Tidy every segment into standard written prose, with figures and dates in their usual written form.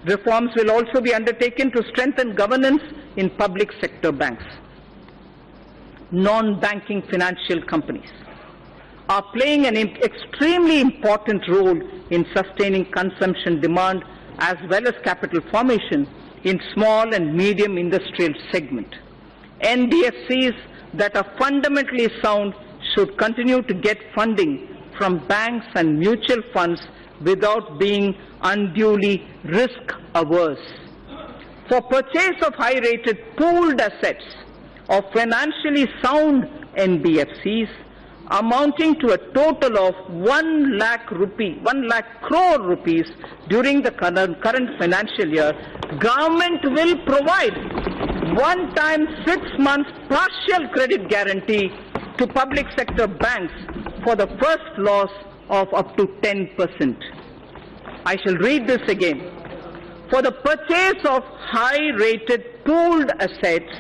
Reforms will also be undertaken to strengthen governance in public sector banks. Non-banking financial companies are playing an extremely important role in sustaining consumption demand as well as capital formation in small and medium industrial segment. NBFCs that are fundamentally sound should continue to get funding from banks and mutual funds without being unduly risk-averse. For purchase of high-rated pooled assets of financially sound NBFCs amounting to a total of 1 lakh crore rupees during the current financial year, government will provide one-time 6 months partial credit guarantee to public sector banks for the first loss of up to 10%. I shall read this again. For the purchase of high-rated pooled assets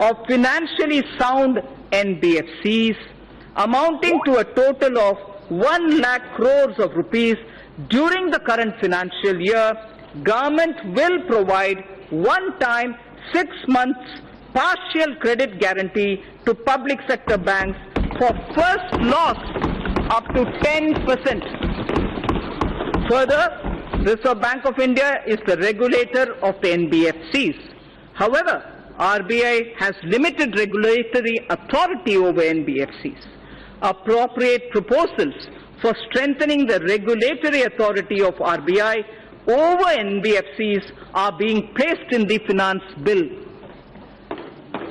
of financially sound NBFCs amounting to a total of 1 lakh crores of rupees during the current financial year, government will provide one-time 6 months partial credit guarantee to public sector banks for first loss up to 10%. Further, Reserve Bank of India is the regulator of the NBFCs. However, RBI has limited regulatory authority over NBFCs. Appropriate proposals for strengthening the regulatory authority of RBI over NBFCs are being placed in the finance bill.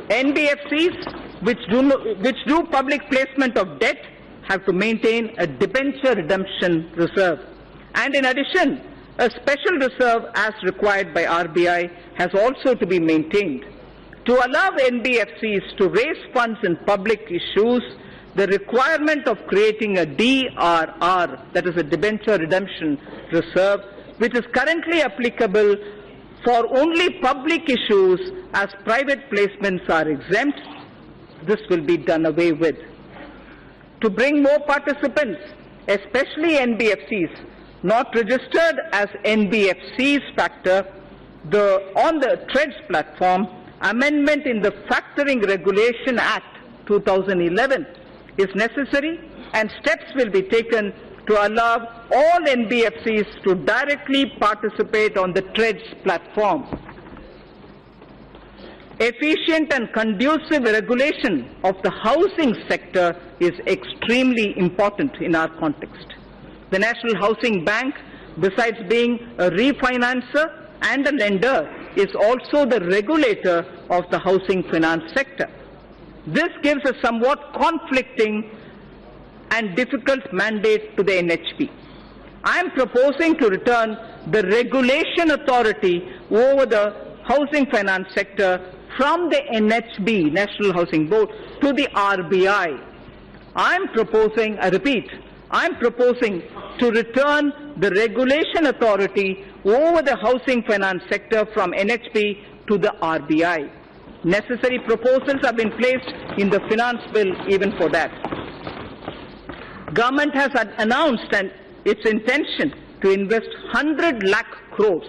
NBFCs which do public placement of debt have to maintain a debenture redemption reserve. And in addition, a special reserve as required by RBI has also to be maintained. To allow NBFCs to raise funds in public issues, the requirement of creating a DRR, that is a debenture redemption reserve, which is currently applicable for only public issues as private placements are exempt, this will be done away with. To bring more participants, especially NBFCs, not registered as NBFCs factor, on the TREDS platform, amendment in the Factoring Regulation Act 2011 is necessary, and steps will be taken to allow all NBFCs to directly participate on the TREDS platform. Efficient and conducive regulation of the housing sector is extremely important in our context. The National Housing Bank, besides being a refinancer and a lender, is also the regulator of the housing finance sector. This gives a somewhat conflicting and difficult mandate to the NHB. I am proposing to return the regulation authority over the housing finance sector from the NHB, National Housing Board, to the RBI. I am proposing to return the regulation authority over the housing finance sector from NHB to the RBI. Necessary proposals have been placed in the finance bill even for that. Government has announced its intention to invest 100 lakh crores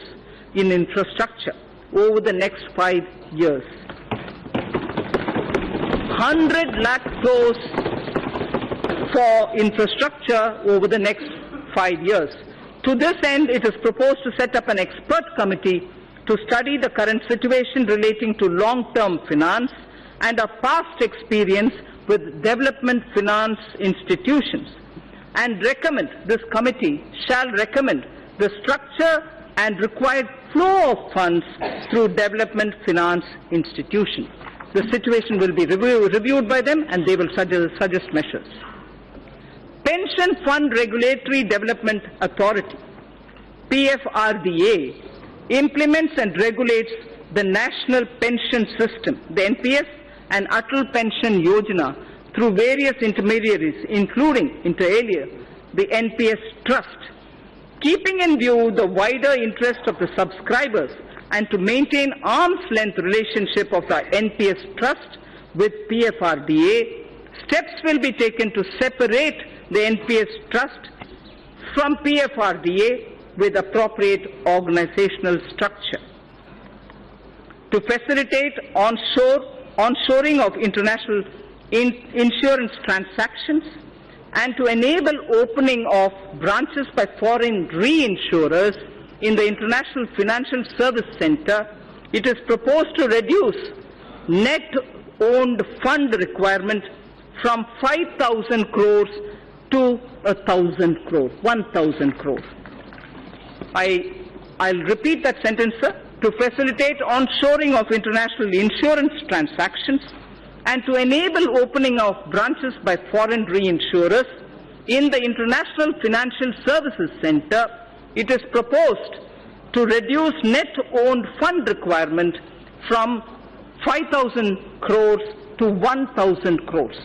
in infrastructure over the next 5 years. 100 lakh crores for infrastructure over the next 5 years. To this end, it is proposed to set up an expert committee to study the current situation relating to long-term finance and our past experience with development finance institutions, and this committee shall recommend the structure and required flow of funds through development finance institutions. The situation will be reviewed by them, and they will suggest measures. Pension Fund Regulatory Development Authority, PFRDA, implements and regulates the National Pension System, the NPS, and Atal Pension Yojana through various intermediaries, including, inter alia, the NPS Trust. Keeping in view the wider interest of the subscribers and to maintain arm's-length relationship of the NPS Trust with PFRDA, steps will be taken to separate the NPS Trust from PFRDA with appropriate organizational structure. To facilitate onshoring of international insurance transactions and to enable opening of branches by foreign reinsurers in the International Financial Service Center, it is proposed to reduce net owned fund requirement from 5,000 crores to 1,000 crores, 1,000 crores. I'll repeat that sentence, sir. To facilitate onshoring of international insurance transactions and to enable opening of branches by foreign reinsurers in the International Financial Services Center, it is proposed to reduce net owned fund requirement from 5,000 crores to 1,000 crores.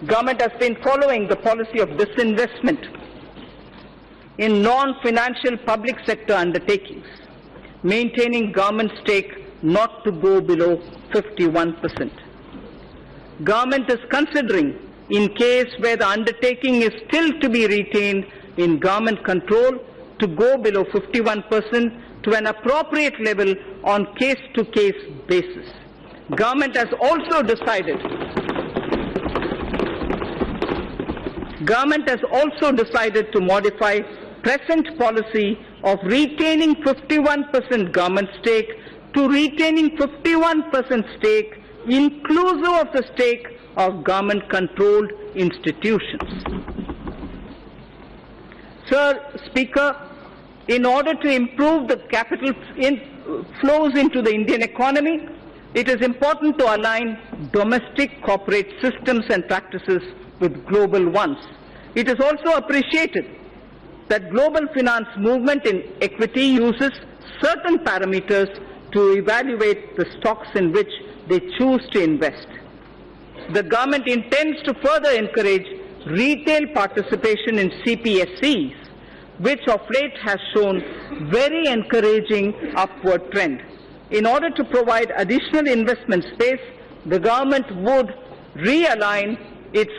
Government has been following the policy of disinvestment in non-financial public sector undertakings, maintaining government stake not to go below 51%. Government is considering, in case where the undertaking is still to be retained in government control, to go below 51% to an appropriate level on case-to-case basis. Government has also decided to modify present policy of retaining 51% government stake to retaining 51% stake inclusive of the stake of government-controlled institutions. Sir Speaker, in order to improve the capital flows into the Indian economy, it is important to align domestic corporate systems and practices with global ones. It is also appreciated that global finance movement in equity uses certain parameters to evaluate the stocks in which they choose to invest. The government intends to further encourage retail participation in CPSEs, which of late has shown very encouraging upward trend. In order to provide additional investment space, the government would realign its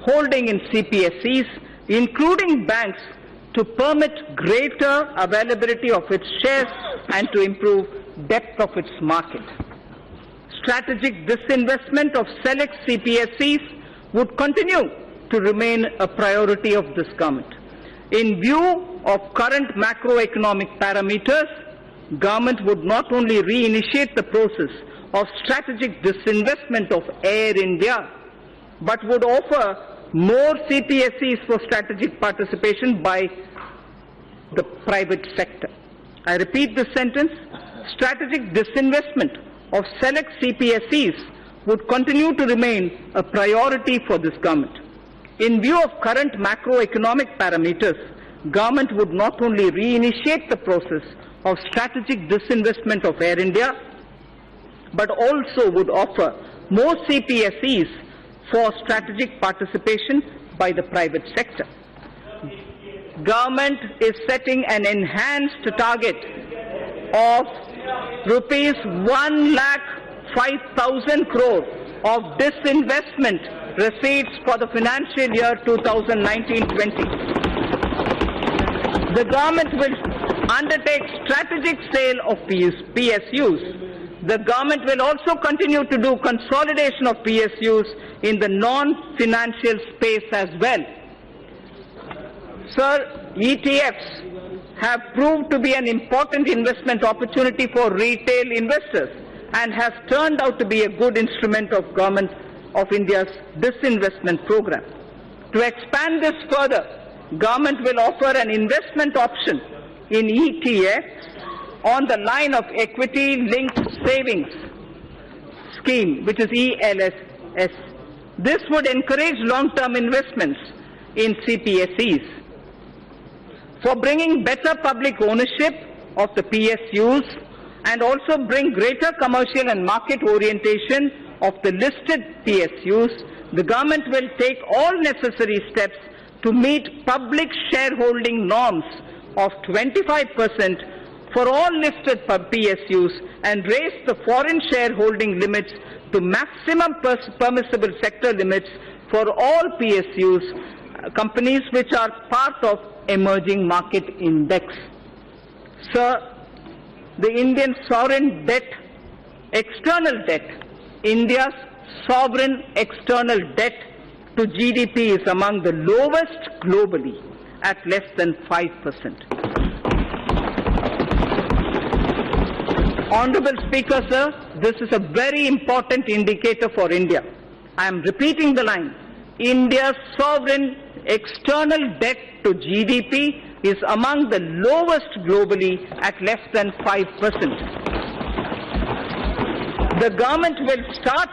holding in CPSEs, including banks, to permit greater availability of its shares and to improve depth of its market. Strategic disinvestment of select CPSEs would continue to remain a priority of this government. In view of current macroeconomic parameters, government would not only reinitiate the process of strategic disinvestment of Air India, but would offer more CPSEs for strategic participation by the private sector. I repeat this sentence. Strategic disinvestment of select CPSEs would continue to remain a priority for this government. In view of current macroeconomic parameters, government would not only reinitiate the process of strategic disinvestment of Air India, but also would offer more CPSEs for strategic participation by the private sector. Government is setting an enhanced target of rupees 1,05,000 crore of disinvestment receipts for the financial year 2019-20. The government will undertake strategic sale of PSUs. The government will also continue to do consolidation of PSUs in the non-financial space as well. Sir, ETFs have proved to be an important investment opportunity for retail investors and has turned out to be a good instrument of Government of India's disinvestment program. To expand this further, Government will offer an investment option in ETFs on the line of equity-linked savings scheme, which is ELSS. This would encourage long-term investments in CPSEs. For bringing better public ownership of the PSUs and also bring greater commercial and market orientation of the listed PSUs, the government will take all necessary steps to meet public shareholding norms of 25% for all listed PSUs and raise the foreign shareholding limits to maximum permissible sector limits for all PSUs, companies which are part of emerging market index. Sir, the Indian sovereign debt, external debt, India's sovereign external debt to GDP is among the lowest globally at less than 5%. Honorable Speaker, sir, this is a very important indicator for India. I am repeating the line. India's sovereign external debt to GDP is among the lowest globally at less than 5%. The government will start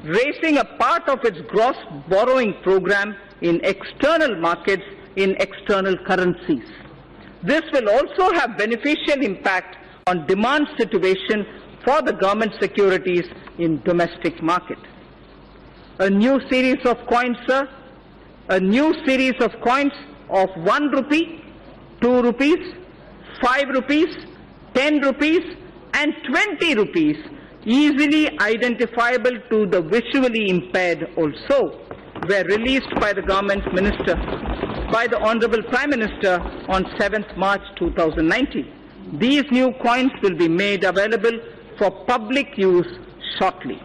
raising a part of its gross borrowing program in external markets in external currencies. This will also have beneficial impact on demand situation for the government securities in domestic market. A new series of coins, sir, a new series of coins of 1 rupee, 2 rupees, 5 rupees, 10 rupees and 20 rupees, easily identifiable to the visually impaired also, were released by the government minister, by the Honorable Prime Minister on 7th March 2019. These new coins will be made available for public use shortly.